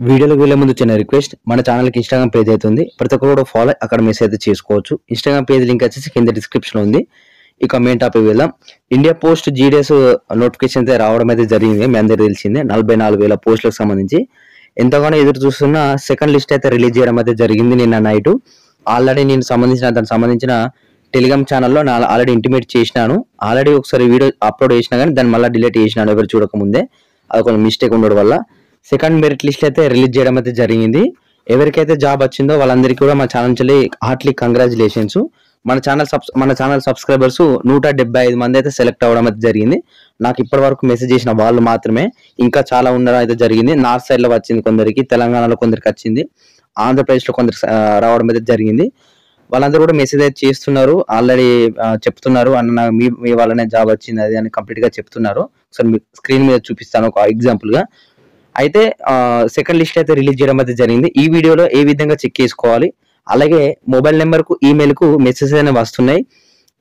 వీడియోలోకి వెళ్ళే ముందు చిన్న రిక్వెస్ట్, మన ఛానల్కి ఇన్స్టాగ్రామ్ పేజ్ అయితే ఉంది. ప్రతి ఒక్కరు కూడా ఫాలో అక్కడ మెసేజ్ అయితే చేసుకోవచ్చు. ఇన్స్టాగ్రామ్ పేజ్ లింక్ వచ్చేసి కింద డిస్క్రిప్షన్ ఉంది. ఇక మెయిన్ టాపిక్ వెళ్దాం. ఇండియా పోస్ట్ జీడీఎస్ నోటిఫికేషన్ అయితే రావడం అయితే జరిగింది. మీ అందరికీ తెలిసిందే. 44,000 పోస్టులకు సంబంధించి ఎంతగానో ఎదురు చూస్తున్న సెకండ్ లిస్ట్ అయితే రిలీజ్ చేయడం అయితే జరిగింది నిన్న నైట్. ఆల్రెడీ నేను దానికి సంబంధించిన టెలిగ్రామ్ ఛానల్లో ఆల్రెడీ ఇంటిమేట్ చేసినాను. ఆల్రెడీ ఒకసారి వీడియో అప్లోడ్ చేసినా కానీ దాన్ని మళ్ళీ డిలీట్ చేసినాను ఎవరు చూడకముందే. అది కొంచెం మిస్టేక్ ఉండడం వల్ల సెకండ్ మెరిట్ లిస్ట్ అయితే రిలీజ్ చేయడం అయితే జరిగింది. ఎవరికైతే జాబ్ వచ్చిందో వాళ్ళందరికీ కూడా మా ఛానల్ నుంచి హార్ట్లీ కంగ్రాచులేషన్స్. మన ఛానల్ సబ్స్క్రైబర్స్ 175 మంది అయితే సెలెక్ట్ అవ్వడం అయితే జరిగింది. నాకు ఇప్పటి వరకు మెసేజ్ చేసిన వాళ్ళు మాత్రమే, ఇంకా చాలా ఉండడం అయితే జరిగింది. నార్త్ సైడ్ లో వచ్చింది కొందరికి, తెలంగాణలో కొందరికి వచ్చింది, ఆంధ్రప్రదేశ్ లో కొందరికి రావడం అయితే జరిగింది. వాళ్ళందరూ కూడా మెసేజ్ అయితే చేస్తున్నారు, ఆల్రెడీ చెప్తున్నారు అన్న మీ వాళ్ళనే జాబ్ వచ్చింది అది అని కంప్లీట్ గా చెప్తున్నారు. ఒకసారి మీ స్క్రీన్ మీద చూపిస్తాను ఒక ఎగ్జాంపుల్ గా. అయితే సెకండ్ లిస్ట్ అయితే రిలీజ్ చేయడం అయితే జరిగింది. ఈ వీడియోలో ఏ విధంగా చెక్ చేసుకోవాలి, అలాగే మొబైల్ నెంబర్ కు ఈమెయిల్ కు మెసేజ్ అనేవి వస్తున్నాయి,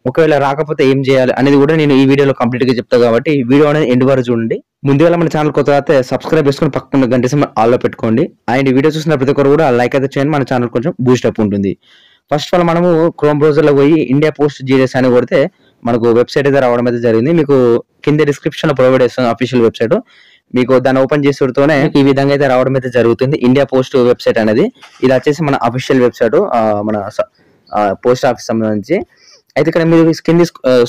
ఒకవేళ రాకపోతే ఏం చేయాలి అనేది కూడా నేను ఈ వీడియోలో కంప్లీట్ గా చెప్తాను. కాబట్టి వీడియో అనేది ఎండ్ వరకు చూడండి. ముందుగా మన ఛానల్ కొత్తగా అయితే సబ్స్క్రైబ్ చేసుకుని పక్కన గంట ఆల్లో పెట్టుకోండి. అండ్ వీడియో చూసిన ప్రతి ఒక్కరు కూడా లైక్ అయితే చేయండి, మన ఛానల్ కొంచెం బూస్ట్ అప్ ఉంటుంది. ఫస్ట్ ఆఫ్ ఆల్ మనము క్రోమ్ బ్రౌజర్ లో పోయి ఇండియా పోస్ట్ జీడీఎస్ అని కొడితే మనకు వెబ్సైట్ అయితే రావడం అయితే జరిగింది. మీకు కింద డిస్క్రిప్షన్ లో ప్రొవైడ్ చేస్తాను అఫీషియల్ వెబ్సైట్. మీకు దాన్ని ఓపెన్ చేసేతోనే ఈ విధంగా అయితే రావడం అయితే జరుగుతుంది. ఇండియా పోస్ట్ వెబ్సైట్ అనేది ఇది వచ్చేసి మన అఫీషియల్ వెబ్సైట్, మన పోస్ట్ ఆఫీస్ సంబంధించి. అయితే ఇక్కడ మీరు కింద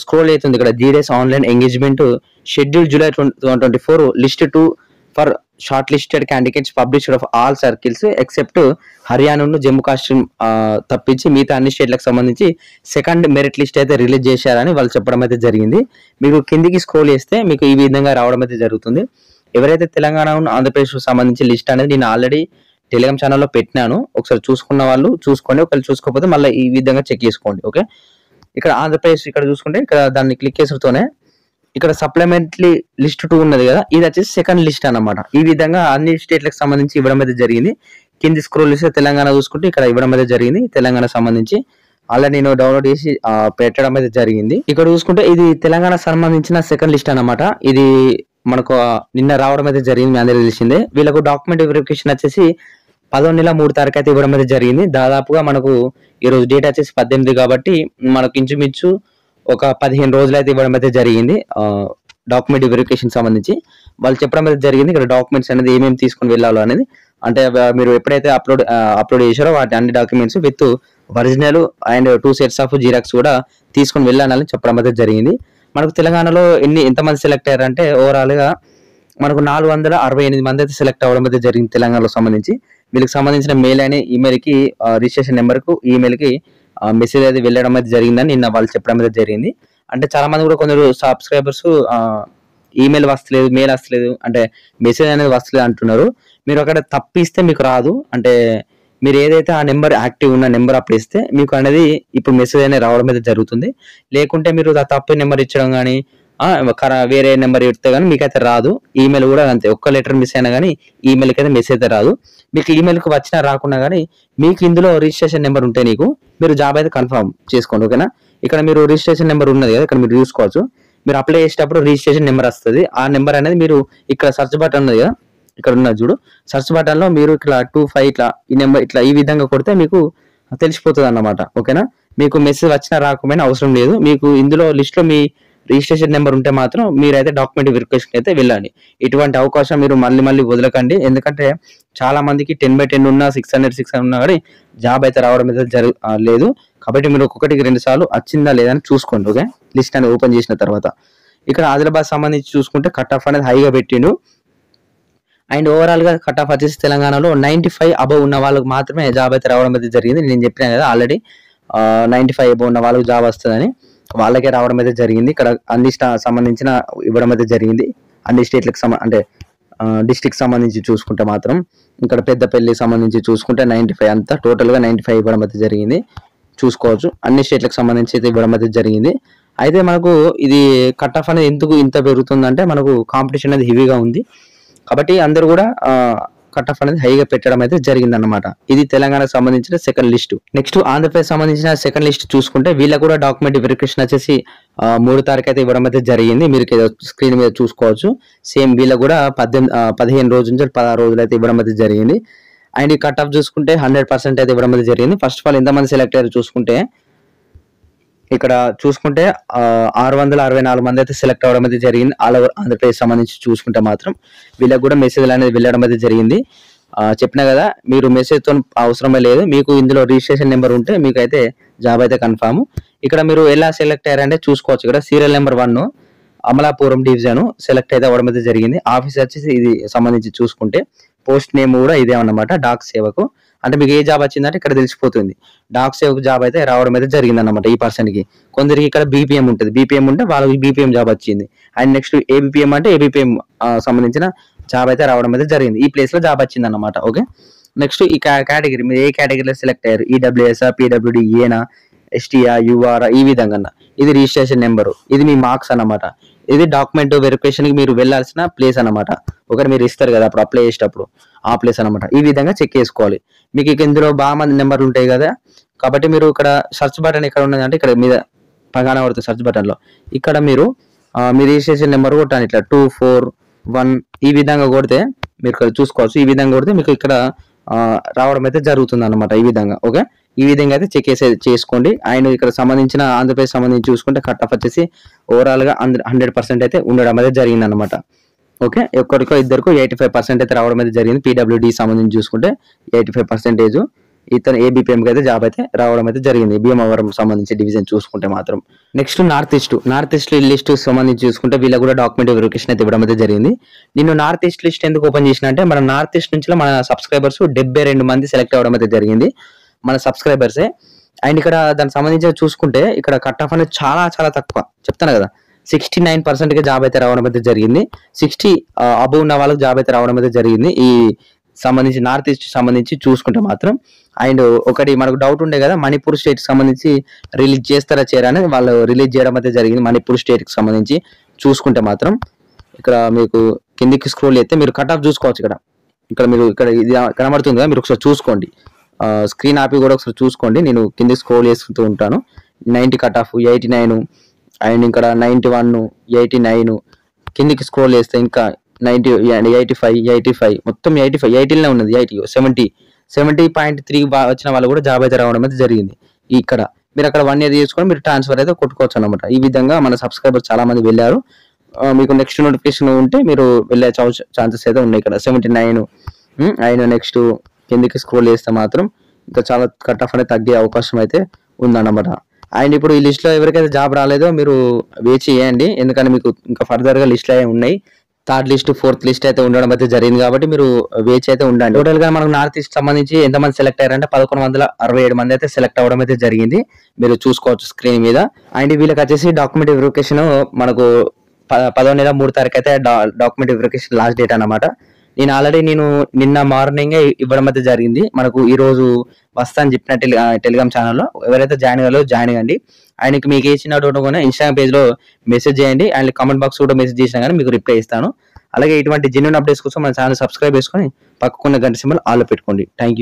స్క్రోల్ అవుతుంది, ఇక్కడ GDS online engagement schedule July 2024 list 2 for short listed candidates published of all circles except Haryana, Jammu Kashmir తప్పించి మిగతా అన్ని స్టేట్లకు సంబంధించి సెకండ్ మెరిట్ లిస్ట్ అయితే రిలీజ్ చేశారని వాళ్ళు చెప్పడం అయితే జరిగింది. మీకు కిందికి స్క్రోల్ చేస్తే మీకు ఈ విధంగా రావడం అయితే జరుగుతుంది. ఎవరైతే తెలంగాణ ఆంధ్రప్రదేశ్ సంబంధించి లిస్ట్ అనేది నేను ఆల్రెడీ టెలిగ్రామ్ ఛానల్లో పెట్టినాను, ఒకసారి చూసుకున్న వాళ్ళు చూసుకోండి, ఒకవేళ చూసుకోకపోతే మళ్ళీ ఈ విధంగా చెక్ చేసుకోండి. ఓకే, ఇక్కడ ఆంధ్రప్రదేశ్ ఇక్కడ చూసుకుంటే ఇక్కడ దాన్ని క్లిక్ చేసేతోనే ఇక్కడ సప్లిమెంటరీ లిస్ట్ 2 ఉన్నది కదా, ఇది వచ్చేసి సెకండ్ లిస్ట్ అన్నమాట. ఈ విధంగా అన్ని స్టేట్లకు సంబంధించి ఇవ్వడం అయితే జరిగింది. కింది స్క్రోల్ చేస్తే తెలంగాణ చూసుకుంటే ఇక్కడ ఇవ్వడం అయితే జరిగింది. తెలంగాణ సంబంధించి ఆల్రెడీ నేను డౌన్లోడ్ చేసి పెట్టడం అయితే జరిగింది. ఇక్కడ చూసుకుంటే ఇది తెలంగాణ సంబంధించిన సెకండ్ లిస్ట్ అన్నమాట. ఇది మనకు నిన్న రావడం అయితే జరిగింది, మీ అందరికీ తెలిసిందే. వీళ్ళకు డాక్యుమెంట్ వెరిఫికేషన్ వచ్చేసి 11 నెల 3 తారీఖు అయితే ఇవ్వడం అయితే జరిగింది. దాదాపుగా మనకు ఈ రోజు డేట్ వచ్చేసి 18 కాబట్టి మనకు ఇంచుమించు ఒక 15 రోజులు అయితే ఇవ్వడం అయితే జరిగింది. డాక్యుమెంట్ వెరిఫికేషన్ సంబంధించి వాళ్ళు చెప్పడం అయితే జరిగింది. ఇక్కడ డాక్యుమెంట్స్ అనేది ఏమేమి తీసుకొని వెళ్ళాలో అనేది, అంటే మీరు ఎప్పుడైతే అప్లోడ్ చేశారో వాటి అన్ని documents with original and 2 sets of xerox కూడా తీసుకొని వెళ్ళాలని చెప్పడం అయితే జరిగింది. మనకు తెలంగాణలో ఎంతమంది సెలెక్ట్ అయ్యారంటే ఓవరాల్ గా మనకు 468 మంది అయితే సెలెక్ట్ అవ్వడం అయితే జరిగింది తెలంగాణలో సంబంధించి. వీళ్ళకి సంబంధించిన మెయిల్ అని ఈమెయిల్ కి రిజిస్ట్రేషన్ నెంబర్ కు ఈమెయిల్ కి మెసేజ్ అయితే వెళ్ళడం అయితే జరిగిందని నిన్న వాళ్ళు చెప్పడం అయితే జరిగింది. అంటే చాలా మంది కూడా కొందరు సబ్స్క్రైబర్స్ ఈమెయిల్ వస్తలేదు, మెయిల్ వస్తలేదు, అంటే మెసేజ్ అనేది వస్తలేదు అంటున్నారు. మీరు అక్కడ తప్పిస్తే మీకు రాదు, అంటే మీరు ఏదైతే ఆ నెంబర్ యాక్టివ్ ఉన్న నెంబర్ అప్పుడు ఇస్తే మీకు అనేది ఇప్పుడు మెసేజ్ అనేది రావడం అయితే జరుగుతుంది. లేకుంటే మీరు తప్పు నెంబర్ ఇచ్చడం కానీ వేరే నెంబర్ ఇస్తే కానీ మీకైతే రాదు. ఈమెయిల్ కూడా అంతే, ఒక్క లెటర్ మిస్ అయినా కానీ ఈమెయిల్కి అయితే మెసేజ్ అయితే రాదు. మీకు ఈమెయిల్కి వచ్చినా రాకున్నా కానీ మీకు ఇందులో రిజిస్ట్రేషన్ నెంబర్ ఉంటే మీరు జాబ్ అయితే కన్ఫర్మ్ చేసుకోండి. ఓకేనా, ఇక్కడ మీరు రిజిస్ట్రేషన్ నెంబర్ ఉన్నది కదా, ఇక్కడ మీరు చూసుకోవచ్చు. మీరు అప్లై చేసేటప్పుడు రిజిస్ట్రేషన్ నెంబర్ వస్తుంది. ఆ నెంబర్ అనేది మీరు ఇక్కడ సర్చ్ బటన్ ఉన్నది కదా, ఇక్కడ ఉన్నది చూడు, సర్చ్ బటన్ లో మీరు ఇట్లా 25 ఇట్లా ఈ నెంబర్ ఇట్లా ఈ విధంగా కొడితే మీకు తెలిసిపోతుంది అన్నమాట. ఓకేనా, మీకు మెసేజ్ వచ్చినా రాకపోయినా అవసరం లేదు. మీకు ఇందులో లిస్ట్ లో మీ రిజిస్ట్రేషన్ నెంబర్ ఉంటే మాత్రం మీరైతే డాక్యుమెంట్ వెరిఫికేషన్ అయితే వెళ్ళండి. ఇటువంటి అవకాశం మీరు మళ్ళీ వదలకండి, ఎందుకంటే చాలా మందికి 10/10 ఉన్నా 600 ఉన్నా కానీ జాబ్ అయితే రావడం అయితే లేదు. కాబట్టి మీరు ఒక్కొక్కటికి 2 సార్లు వచ్చిందా లేదా అని చూసుకోండి. ఓకే, లిస్ట్ అనేది ఓపెన్ చేసిన తర్వాత ఇక్కడ ఆదిలాబాద్ సంబంధించి చూసుకుంటే కట్ ఆఫ్ అనేది హైగా పెట్టిండు. అండ్ ఓవరాల్ గా కట్ ఆఫ్ వచ్చేసి తెలంగాణలో 95 అబవ్ ఉన్న వాళ్ళకి మాత్రమే జాబ్ అయితే రావడం అయితే జరిగింది. నేను చెప్పినాను కదా ఆల్రెడీ 95 అబవ్ ఉన్న వాళ్ళకి జాబ్ వస్తుందని, వాళ్ళకే రావడం అయితే జరిగింది. ఇక్కడ అన్ని సంబంధించిన ఇవ్వడం అయితే జరిగింది. అన్ని స్టేట్లకు అంటే డిస్ట్రిక్ట్ సంబంధించి చూసుకుంటే మాత్రం ఇక్కడ పెద్దపల్లి సంబంధించి చూసుకుంటే 95 అంతా టోటల్ గా 95 ఇవ్వడం అయితే జరిగింది. చూసుకోవచ్చు, అన్ని స్టేట్లకు సంబంధించి అయితే ఇవ్వడం అయితే జరిగింది. అయితే మనకు ఇది కట్ ఆఫ్ అనేది ఎందుకు ఇంత పెరుగుతుందంటే మనకు కాంపిటీషన్ అనేది హెవీగా ఉంది. కాబట్టి అందరూ కూడా కట్ ఆఫ్ అనేది హైగా పెట్టడం అయితే జరిగింది అనమాట. ఇది తెలంగాణకు సంబంధించిన సెకండ్ లిస్ట్. నెక్స్ట్ ఆంధ్రప్రదేశ్ సంబంధించిన సెకండ్ లిస్ట్ చూసుకుంటే వీళ్ళకు కూడా డాక్యుమెంట్ వెరిఫికేషన్ వచ్చేసి 3 తారీఖు అయితే ఇవ్వడం అయితే జరిగింది. మీరు స్క్రీన్ మీద చూసుకోవచ్చు. సేమ్ వీళ్ళకు కూడా 15 రోజుల నుంచి 16 రోజులు అయితే ఇవ్వడం అయితే జరిగింది. అండ్ ఈ కట్ ఆఫ్ చూసుకుంటే 100% అయితే ఇవ్వడం అయితే జరిగింది. ఫస్ట్ ఆఫ్ ఆల్ ఎంతమంది సెలెక్ట్ అయ్యారు చూసుకుంటే ఇక్కడ చూసుకుంటే 664 మంది అయితే సెలెక్ట్ అవ్వడం అయితే జరిగింది. ఆల్ ఓవర్ ఆంధ్రప్రదేశ్ సంబంధించి చూసుకుంటే మాత్రం వీళ్ళకి కూడా మెసేజ్లు అనేది వెళ్ళడం అయితే జరిగింది. చెప్పినా కదా, మీరు మెసేజ్తో అవసరమే లేదు. మీకు ఇందులో రిజిస్ట్రేషన్ నెంబర్ ఉంటే మీకు అయితే జాబ్ అయితే కన్ఫామ్. ఇక్కడ మీరు ఎలా సెలెక్ట్ అయ్యారంటే చూసుకోవచ్చు. ఇక్కడ serial number 1 Amalapuram division select అయితే అవ్వడం అయితే జరిగింది. ఆఫీస్ వచ్చేసి ఇది సంబంధించి చూసుకుంటే పోస్ట్ నేమ్ కూడా ఇదే అన్నమాట, డాక్ సేవకు. అంటే మీకు ఏ జాబ్ వచ్చిందంటే ఇక్కడ తెలిసిపోతుంది. డాక్ సేవకు జాబ్ అయితే రావడం అయితే జరిగింది అన్నమాట ఈ పర్సన్ కి. కొందరికి ఇక్కడ బీపీఎం ఉంటుంది, బీపీఎం ఉంటే వాళ్ళకి బీపీఎం జాబ్ వచ్చింది. అండ్ నెక్స్ట్ ఏబిపిఎం అంటే ఏబిపిఎం సంబంధించిన జాబ్ అయితే రావడం అయితే జరిగింది. ఈ ప్లేస్ లో జాబ్ వచ్చింది అన్నమాట. ఓకే, నెక్స్ట్ ఈ కేటగిరీ మీరు ఏ కేటగిరీలో సెలెక్ట్ అయ్యారు, ఈడబ్ల్యూఎస్, పీడబ్ల్యూడి, ఏనా, ఎస్టీఆ, యూఆర్, ఈ విధంగా ఇది రిజిస్ట్రేషన్ నెంబర్, ఇది మీ మార్క్స్ అన్నమాట. ఇది డాక్యుమెంట్ వెరిఫికేషన్ కి మీరు వెళ్లాల్సిన ప్లేస్ అన్నమాట. ఒకటి మీరు ఇస్తారు కదా అప్పుడు అప్లై చేసేటప్పుడు, ఆ ప్లేస్ అన్నమాట. ఈ విధంగా చెక్ చేసుకోవాలి. మీకు ఇందులో బాగా మంది నెంబర్లు ఉంటాయి కదా, కాబట్టి మీరు ఇక్కడ సర్చ్ బటన్ ఎక్కడ ఉన్నది అంటే ఇక్కడ మీద పక్కన పడుతుంది సర్చ్ బటన్ లో. ఇక్కడ మీరు మీ రిజిస్ట్రేషన్ నెంబర్ కొట్టాను, ఇట్లా 241 ఈ విధంగా కొడితే మీరు ఇక్కడ చూసుకోవచ్చు. ఈ విధంగా కొడితే మీకు ఇక్కడ రావడం అయితే జరుగుతుంది అన్నమాట. ఈ విధంగా ఓకే, ఈ విధంగా అయితే చెక్ చేసుకోండి. ఆయన ఇక్కడ సంబంధించిన ఆంధ్రప్రదేశ్ సంబంధించి చూసుకుంటే కట్ ఆఫ్ వచ్చేసి ఓవరాల్ గా 100% అయితే ఉండడం అయితే జరిగింది అనమాట. ఓకే, ఒక్కరికో ఇద్దరికో 85% అయితే రావడం అయితే జరిగింది. పీడబ్ల్యూడి సంబంధించి చూసుకుంటే 85%, ఇతను ఏబిపిఎంకి అయితే జాబ్ అయితే రావడం అయితే జరిగింది. భీమవరం సంబంధించి డివిజన్ చూసుకుంటే మాత్రం. నెక్స్ట్ నార్త్ ఈస్ట్ లిస్ట్ సంబంధించి చూసుకుంటే వీళ్ళకి కూడా డాక్యుమెంట్ వెరిఫికేషన్ అయితే ఇవ్వడం అయితే జరిగింది. నేను నార్త్ ఈస్ట్ లిస్ట్ ఎందుకు ఓపెన్ చేసిన అంటే మన నార్త్ ఈస్ట్ నుంచి మన సబ్స్క్రైబర్స్ 72 మంది సెలెక్ట్ అవ్వడం అయితే జరిగింది, మన సబ్స్క్రైబర్సే. అండ్ ఇక్కడ దానికి సంబంధించి చూసుకుంటే ఇక్కడ కట్ ఆఫ్ అనేది చాలా చాలా తక్కువ, చెప్తాను కదా, 69% కి జాబ్ అయితే రావడం అయితే జరిగింది. 60 అబవ్ ఉన్న వాళ్ళకి జాబ్ అయితే రావడం అయితే జరిగింది ఈ సంబంధించి నార్త్ ఈస్ట్ సంబంధించి చూసుకుంటే మాత్రం. అండ్ ఒకటి మనకు డౌట్ ఉండే కదా, మణిపూర్ స్టేట్ కి సంబంధించి రిలీజ్ చేస్తారా చేయరా అని, వాళ్ళు రిలీజ్ చేయడం అయితే జరిగింది. మణిపూర్ స్టేట్ కి సంబంధించి చూసుకుంటే మాత్రం ఇక్కడ మీకు కిందికి స్క్రోల్ చేస్తే మీరు కట్ ఆఫ్ చూసుకోవచ్చు. ఇక్కడ మీరు ఇక్కడ ఇది కనబడుతుంది కదా, మీరు ఒకసారి చూసుకోండి, స్క్రీన్ ఆపి కూడా ఒకసారి చూసుకోండి. నేను కిందికి స్క్రోల్ చేస్తూ ఉంటాను. 90 కట్ ఆఫ్, 89, అండ్ ఇక్కడ 91, 89, కిందికి స్క్రోల్ చేస్తే ఇంకా 90, 85 మొత్తం 80 ఉన్నది. 70.3 వచ్చిన వాళ్ళు కూడా జాబ్ అయితే రావడం అయితే జరిగింది. ఇక్కడ మీరు అక్కడ 1 year చేసుకొని మీరు ట్రాన్స్ఫర్ అయితే కొట్టుకోవచ్చు అనమాట. ఈ విధంగా మన సబ్స్క్రైబర్స్ చాలా మంది వెళ్ళారు. మీకు నెక్స్ట్ నోటిఫికేషన్ ఉంటే మీరు వెళ్ళే ఛాన్సెస్ అయితే ఉన్నాయి. ఇక్కడ 79, అండ్ నెక్స్ట్ కిందికి స్క్రోల్ చేస్తే మాత్రం ఇంకా చాలా కట్ ఆఫ్ అనేది తగ్గే అవకాశం అయితే ఉందన్నమాట. అండ్ ఇప్పుడు ఈ లిస్ట్ లో ఎవరికైతే జాబ్ రాలేదో మీరు వేచి చేయండి, ఎందుకంటే మీకు ఇంకా ఫర్దర్ గా లిస్టులు అయి ఉన్నాయి. 3rd లిస్ట్ 4th లిస్ట్ అయితే ఉండడం అయితే జరిగింది, కాబట్టి మీరు వేచి అయితే ఉండండి. టోటల్ గా మనకు నార్త్ ఈస్ట్ సంబంధించి ఎంతమంది సెలెక్ట్ అయ్యారంటే 1167 మంది అయితే సెలెక్ట్ అవ్వడం అయితే జరిగింది, మీరు చూసుకోవచ్చు స్క్రీన్ మీద. అండ్ వీళ్ళకి వచ్చేసి డాక్యుమెంట్ వెరిఫికేషన్ మనకు 10వ నెల 3 తారీఖు అయితే డాక్యుమెంట్ వెరిఫికేషన్ లాస్ట్ డేట్ అన్నమాట. నేను నిన్న మార్నింగ్ ఇవ్వడం అయితే జరిగింది. మనకు ఈ రోజు వస్తా అని చెప్పిన టెలిగ్రామ్ ఛానల్లో ఎవరైతే జాయిన్ అయ్యారో జాయిన్ అవ్వండి. ఆయనకి మీకు ఏ చిన్న డౌట్ కూడా ఇన్స్టాగ్రామ్ పేజ్ లో మెసేజ్ చేయండి, అండ్ కామెంట్ బాక్స్ కూడా మెసేజ్ చేసినా కానీ మీకు రిప్లై ఇస్తాను. అలాగే ఇటువంటి జెన్యూన్ అప్డేట్స్ కోసం మన ఛానల్ సబ్స్క్రైబ్ చేసుకొని పక్కకున్న గంట సింబల్ ఆల్ పెట్టుకోండి. Thank you.